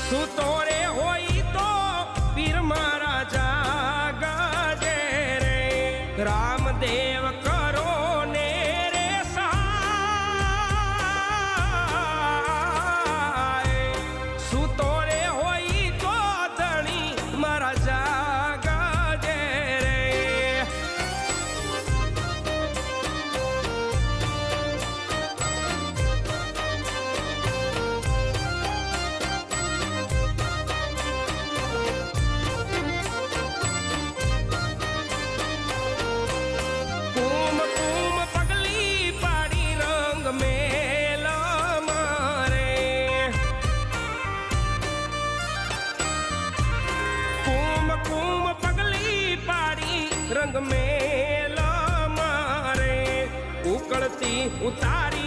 સુતોરે હોય તો પીર મારા જાગજે રે રામદેવ કરો ને રે સહાય સુતોરે હોય તો ધણી મારા જાગજે રે रंग मेला मारे उकड़ती उतारी